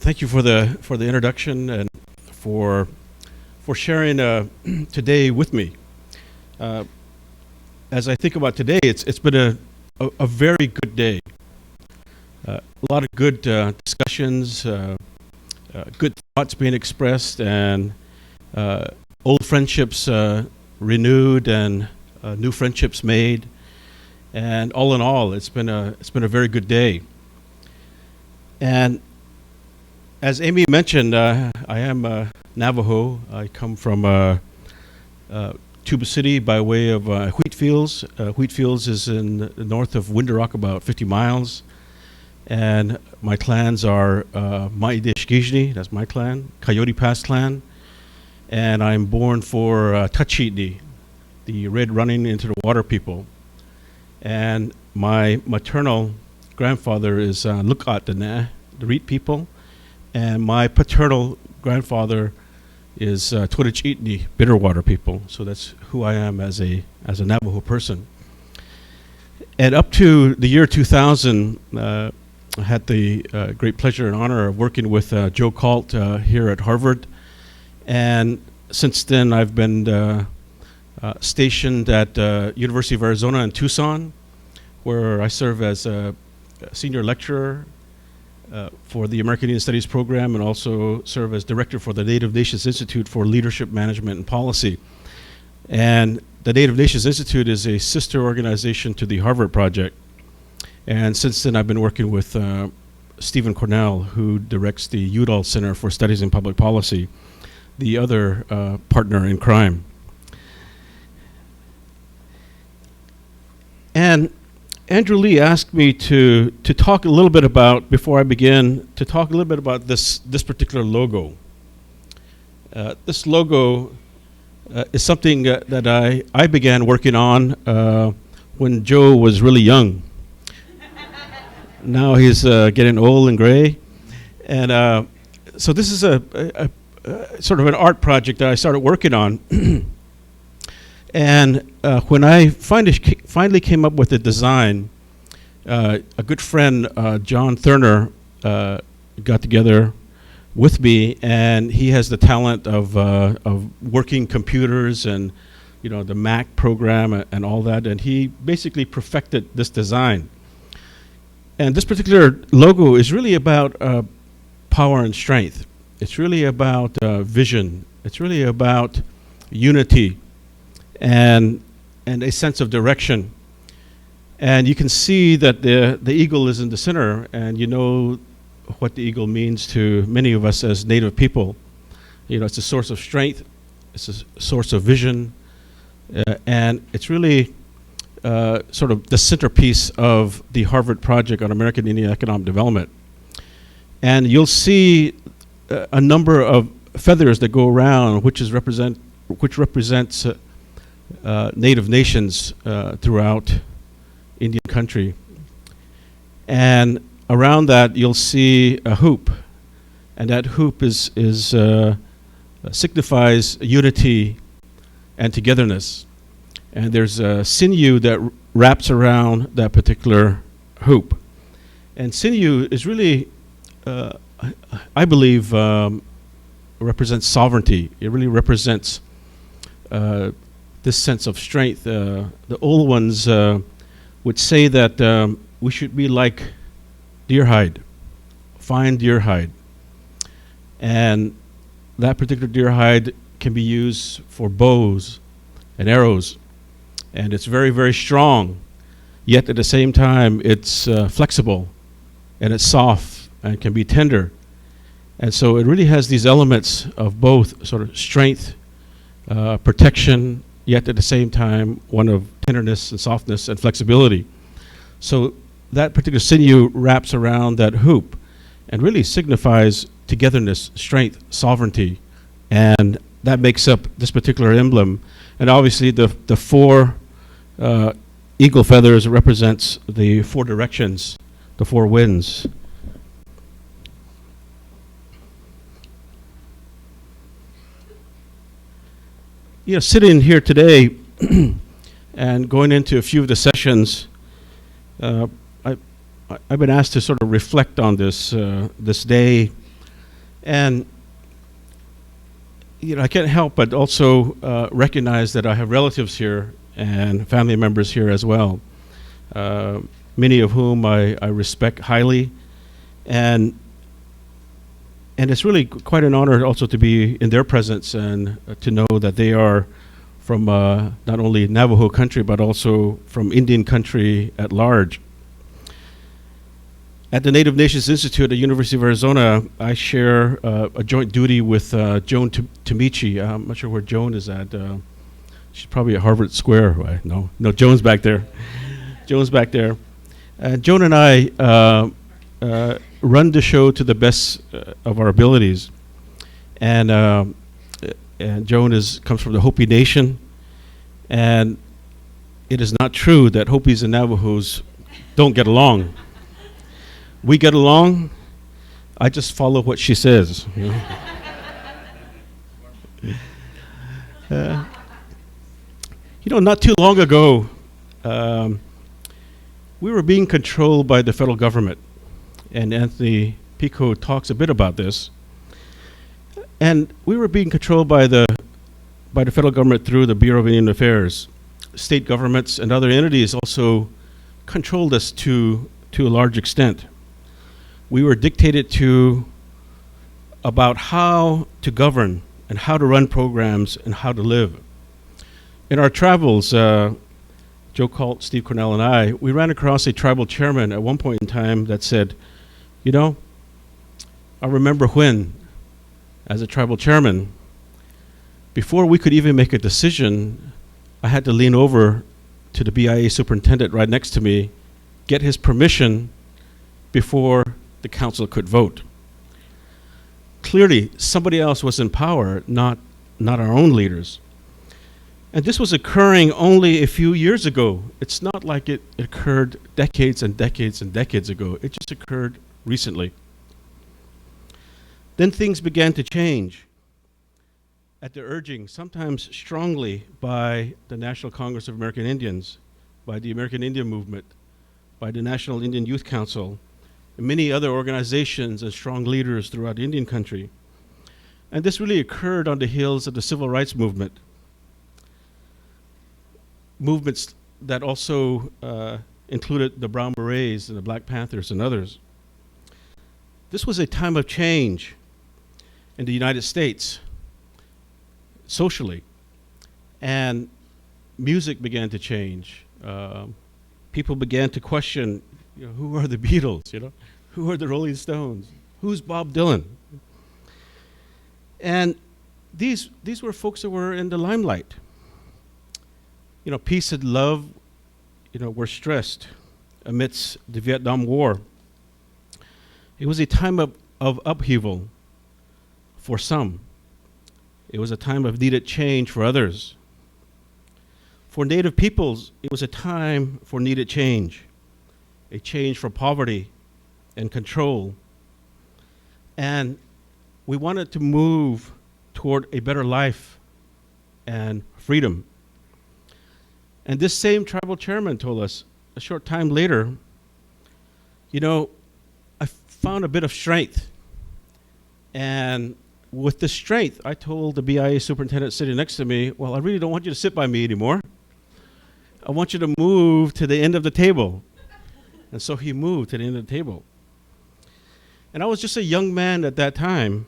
Thank you for the introduction and for sharing today with me. As I think about today, it's been a very good day. A lot of good discussions, good thoughts being expressed, and old friendships renewed and new friendships made. And all in all, it's been a very good day. And as Amy mentioned, I am Navajo. I come from Tuba City by way of Wheatfields. Wheatfields is in the north of Window Rock, about 50 miles. And my clans are Maidishgijni, that's my clan, Coyote Pass clan. And I'm born for Tachitni, the red running into the water people. And my maternal grandfather is Lukatane, the Reet people. And my paternal grandfather is Twittichitni, Bitterwater people. So that's who I am as a Navajo person. And up to the year 2000, I had the great pleasure and honor of working with Joe Kalt here at Harvard. And since then, I've been stationed at University of Arizona in Tucson, where I serve as a senior lecturer for the American Indian Studies program, and also serve as director for the Native Nations Institute for Leadership, Management, and Policy. And the Native Nations Institute is a sister organization to the Harvard Project. And since then, I've been working with Stephen Cornell, who directs the Udall Center for Studies in Public Policy, the other partner in crime. And Andrew Lee asked me to talk a little bit about, before I begin, to talk a little bit about this particular logo. This logo is something that I began working on when Joe was really young. Now he's getting old and gray. And so this is a sort of an art project that I started working on. And when I finally came up with the design, a good friend, John Thurner, got together with me, and he has the talent of working computers and, the Mac program and all that, and he basically perfected this design. And this particular logo is really about power and strength. It's really about vision. It's really about unity and a sense of direction. And you can see that the eagle is in the center, and you know what the eagle means to many of us as Native people. It's a source of strength, it's a source of vision, and it's really sort of the centerpiece of the Harvard Project on American Indian Economic Development. And you'll see a number of feathers that go around, which represents Native nations throughout Indian country. And around that, you'll see a hoop, and that hoop signifies unity and togetherness. And there's a sinew that wraps around that particular hoop. And sinew is really, I believe, represents sovereignty. It really represents this sense of strength. The old ones would say that we should be like deer hide, fine deer hide. And that particular deer hide can be used for bows and arrows. And it's very, very strong, yet at the same time it's flexible and it's soft and can be tender. And so it really has these elements of both sort of strength, protection, yet at the same time one of tenderness and softness and flexibility. So that particular sinew wraps around that hoop and really signifies togetherness, strength, sovereignty, and that makes up this particular emblem. And obviously the four eagle feathers represents the four directions, the four winds. Sitting here today and going into a few of the sessions, I've been asked to sort of reflect on this day And I can't help but also recognize that I have relatives here and family members here as well, many of whom I respect highly. And it's really quite an honor also to be in their presence and to know that they are from not only Navajo country, but also from Indian country at large. At the Native Nations Institute at the University of Arizona, I share a joint duty with Joan Tamichi. I'm not sure where Joan is at. She's probably at Harvard Square, right? No, Joan's back there. Joan's back there. Joan and I run the show to the best of our abilities. And Joan comes from the Hopi Nation. And it is not true that Hopis and Navajos don't get along. We get along. I just follow what she says. Not too long ago, we were being controlled by the federal government, and Anthony Pico talks a bit about this. And we were being controlled by the federal government through the Bureau of Indian Affairs. State governments and other entities also controlled us to a large extent. We were dictated to about how to govern and how to run programs and how to live. In our travels, Joe Colt, Steve Cornell, and I, we ran across a tribal chairman at one point in time that said, I remember when, as a tribal chairman, before we could even make a decision, I had to lean over to the BIA superintendent right next to me, get his permission before the council could vote. Clearly, somebody else was in power, not our own leaders. And this was occurring only a few years ago. It's not like it occurred decades and decades and decades ago. It just occurred recently. Then things began to change at the urging, sometimes strongly, by the National Congress of American Indians, by the American Indian Movement, by the National Indian Youth Council, and many other organizations and strong leaders throughout Indian country. And this really occurred on the heels of the civil rights movement. Movements that also included the Brown Berets and the Black Panthers and others. This was a time of change in the United States, socially. And music began to change. People began to question, who are the Beatles, Who are the Rolling Stones? Who's Bob Dylan? And these were folks that were in the limelight. Peace and love, were stressed amidst the Vietnam War. It was a time of upheaval for some. It was a time of needed change for others. For Native peoples, it was a time for needed change, a change from poverty and control. And we wanted to move toward a better life and freedom. And this same tribal chairman told us a short time later, I found a bit of strength. And with the strength, I told the BIA superintendent sitting next to me, well, I really don't want you to sit by me anymore. I want you to move to the end of the table. And so he moved to the end of the table. And I was just a young man at that time.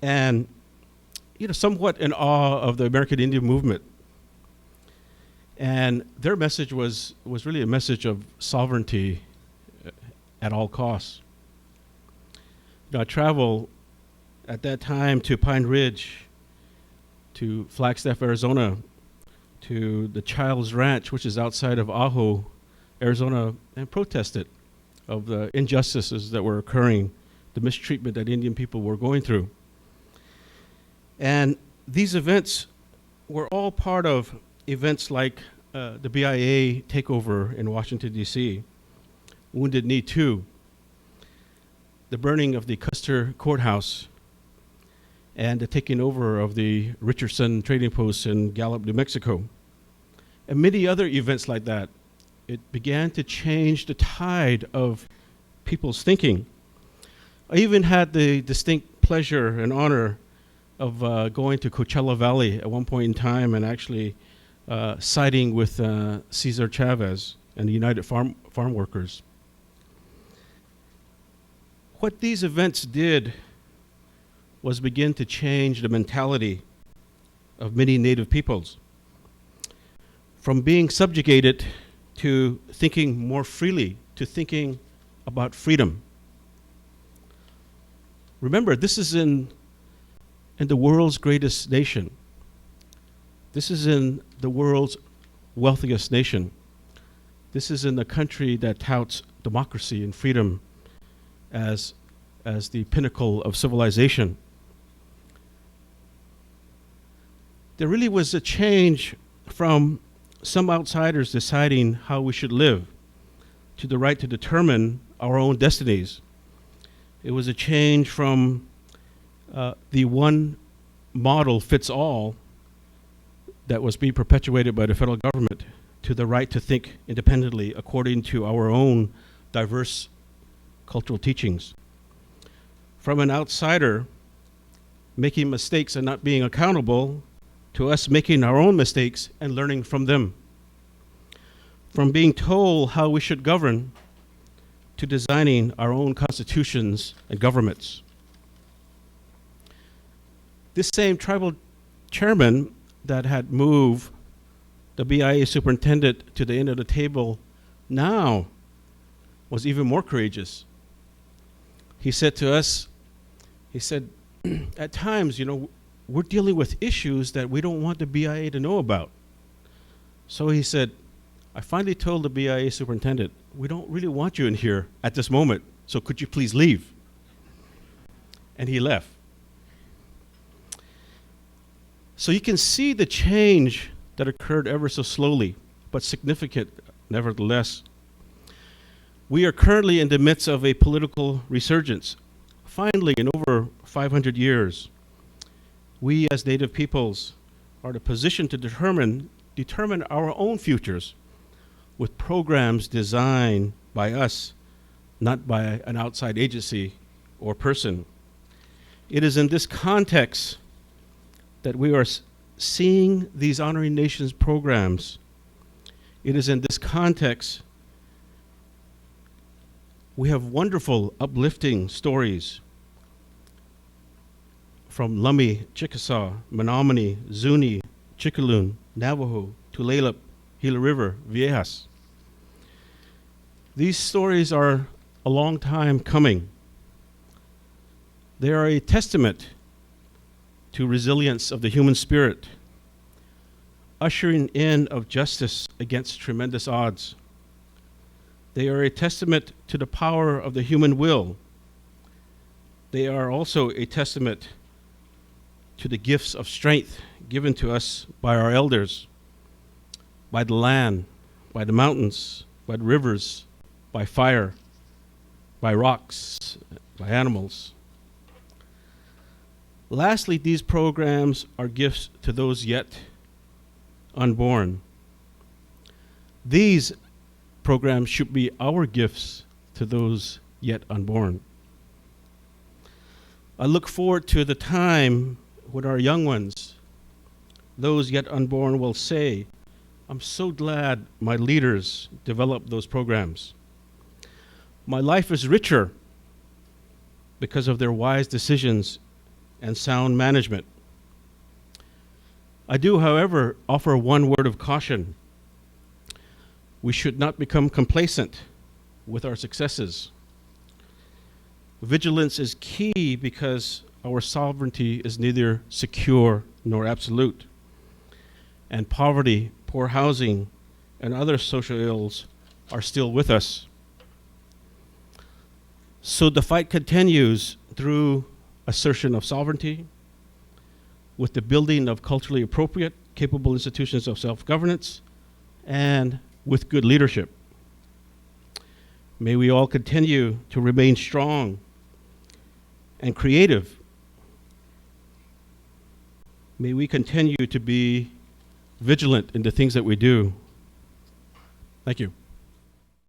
And, somewhat in awe of the American Indian movement. And their message was really a message of sovereignty at all costs. I traveled at that time to Pine Ridge, to Flagstaff, Arizona, to the Childs Ranch, which is outside of Ajo, Arizona, and protested of the injustices that were occurring, the mistreatment that Indian people were going through. And these events were all part of events like the BIA takeover in Washington, D.C., Wounded Knee 2, the burning of the Custer Courthouse, and the taking over of the Richardson Trading Post in Gallup, New Mexico, and many other events like that. It began to change the tide of people's thinking. I even had the distinct pleasure and honor of going to Coachella Valley at one point in time and actually siding with Cesar Chavez and the United Farm Workers. What these events did was begin to change the mentality of many Native peoples from being subjugated to thinking more freely, to thinking about freedom. Remember, this is in the world's greatest nation. This is in the world's wealthiest nation. This is in the country that touts democracy and freedom as the pinnacle of civilization. There really was a change from some outsiders deciding how we should live to the right to determine our own destinies. It was a change from the one model fits all that was being perpetuated by the federal government to the right to think independently according to our own diverse cultural teachings. From an outsider making mistakes and not being accountable to us making our own mistakes and learning from them. From being told how we should govern to designing our own constitutions and governments. This same tribal chairman that had moved the BIA superintendent to the end of the table now was even more courageous. He said to us, he said, at times, we're dealing with issues that we don't want the BIA to know about. So he said, I finally told the BIA superintendent, we don't really want you in here at this moment, so could you please leave? And he left. So you can see the change that occurred ever so slowly, but significant nevertheless. We are currently in the midst of a political resurgence. Finally, in over 500 years, we as Native peoples are in a position to determine our own futures with programs designed by us, not by an outside agency or person. It is in this context that we are seeing these Honoring Nations programs. It is in this context we have wonderful, uplifting stories from Lummi, Chickasaw, Menominee, Zuni, Chicaloon, Navajo, Tulalip, Gila River, Viejas. These stories are a long time coming. They are a testament to resilience of the human spirit, ushering in of justice against tremendous odds. They are a testament to the power of the human will. They are also a testament to the gifts of strength given to us by our elders, by the land, by the mountains, by the rivers, by fire, by rocks, by animals. Lastly, these programs are gifts to those yet unborn. These programs should be our gifts to those yet unborn. I look forward to the time when our young ones, those yet unborn, will say, I'm so glad my leaders developed those programs. My life is richer because of their wise decisions and sound management. I do, however, offer one word of caution. We should not become complacent with our successes. Vigilance is key because our sovereignty is neither secure nor absolute. And poverty, poor housing, and other social ills are still with us. So the fight continues through assertion of sovereignty, with the building of culturally appropriate, capable institutions of self-governance, and with good leadership. May we all continue to remain strong and creative. May we continue to be vigilant in the things that we do. Thank you.